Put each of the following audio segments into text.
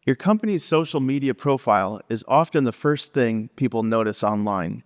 Your company's social media profile is often the first thing people notice online.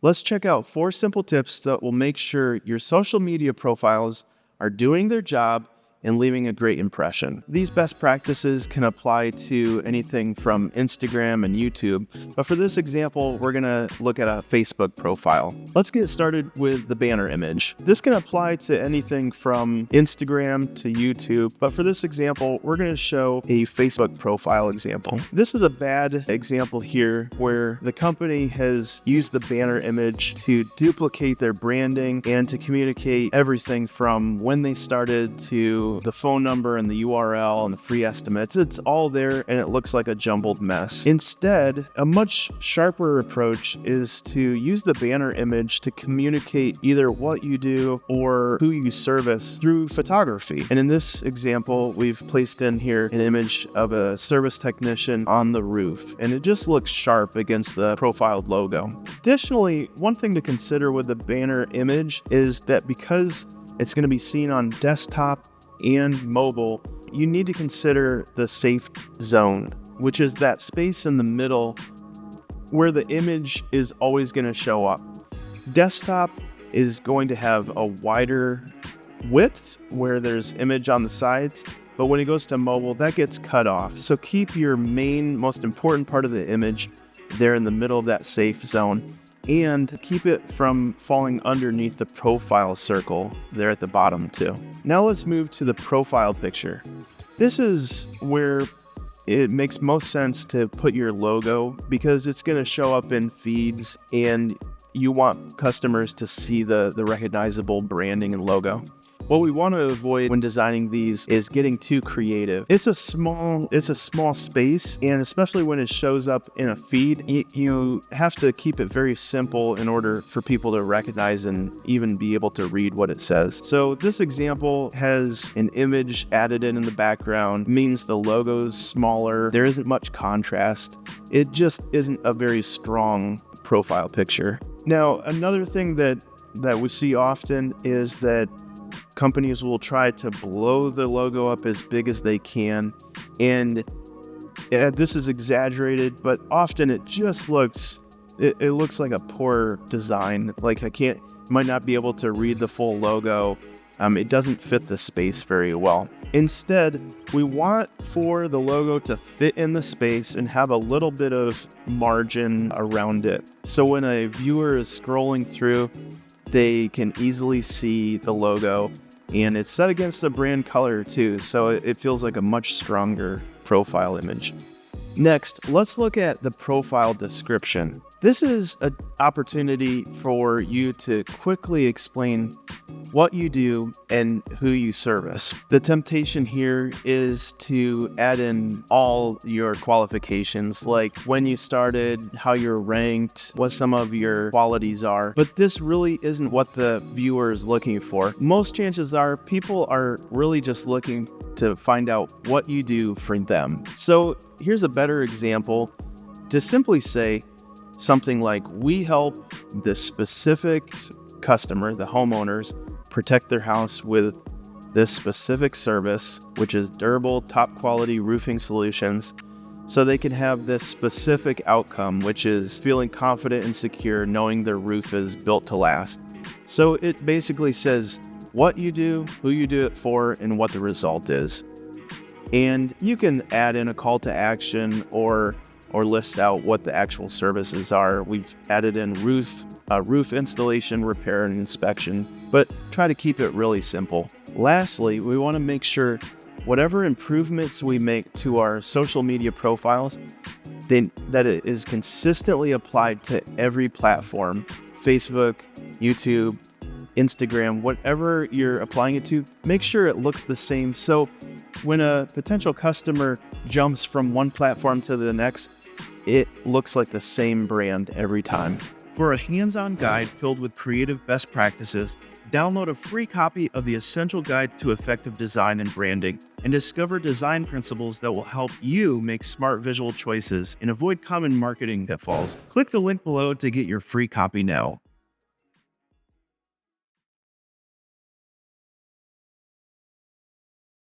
Let's check out 4 simple tips that will make sure your social media profiles are doing their job and leaving a great impression. These best practices can apply to anything from Instagram and YouTube, but for this example, we're gonna look at a Facebook profile. Let's get started with the banner image. This can apply to anything from Instagram to YouTube, but for this example, we're gonna show a Facebook profile example. This is a bad example here where the company has used the banner image to duplicate their branding and to communicate everything from when they started to the phone number and the URL and the free estimates. It's all there and it looks like a jumbled mess. Instead, a much sharper approach is to use the banner image to communicate either what you do or who you service through photography. And in this example, we've placed in here an image of a service technician on the roof, and it just looks sharp against the profiled logo. Additionally, one thing to consider with the banner image is that because it's going to be seen on desktop and mobile, you need to consider the safe zone, which is that space in the middle where the image is always going to show up. Desktop is going to have a wider width where there's image on the sides, but when it goes to mobile, that gets cut off. So keep your main, most important part of the image there in the middle of that safe zone, and keep it from falling underneath the profile circle there at the bottom too. Now let's move to the profile picture. This is where it makes most sense to put your logo because it's going to show up in feeds and you want customers to see the recognizable branding and logo. What we want to avoid when designing these is getting too creative. It's a small space, and especially when it shows up in a feed, you have to keep it very simple in order for people to recognize and even be able to read what it says. So this example has an image added in the background, means the logo's smaller, there isn't much contrast. It just isn't a very strong profile picture. Now, another thing that we see often is that companies will try to blow the logo up as big as they can, and this is exaggerated, but often it just looks like a poor design. Like might not be able to read the full logo. It doesn't fit the space very well. Instead, we want for the logo to fit in the space and have a little bit of margin around it. So when a viewer is scrolling through, they can easily see the logo, and it's set against the brand color too, so it feels like a much stronger profile image. Next, let's look at the profile description. This is an opportunity for you to quickly explain what you do and who you service. The temptation here is to add in all your qualifications, like when you started, how you're ranked, what some of your qualities are, but this really isn't what the viewer is looking for. Most chances are people are really just looking to find out what you do for them. So here's a better example to simply say something like, we help this specific customer, the homeowners, protect their house with this specific service, which is durable, top quality roofing solutions, so they can have this specific outcome, which is feeling confident and secure knowing their roof is built to last. So it basically says what you do, who you do it for, and what the result is. And you can add in a call to action or list out what the actual services are. We've added in roof installation, repair, and inspection, but try to keep it really simple. Lastly, we want to make sure whatever improvements we make to our social media profiles, that it is consistently applied to every platform, Facebook, YouTube, Instagram, whatever you're applying it to, make sure it looks the same. So when a potential customer jumps from one platform to the next, it looks like the same brand every time. For a hands-on guide filled with creative best practices, download a free copy of the Essential Guide to Effective Design and Branding and discover design principles that will help you make smart visual choices and avoid common marketing pitfalls. Click the link below to get your free copy now.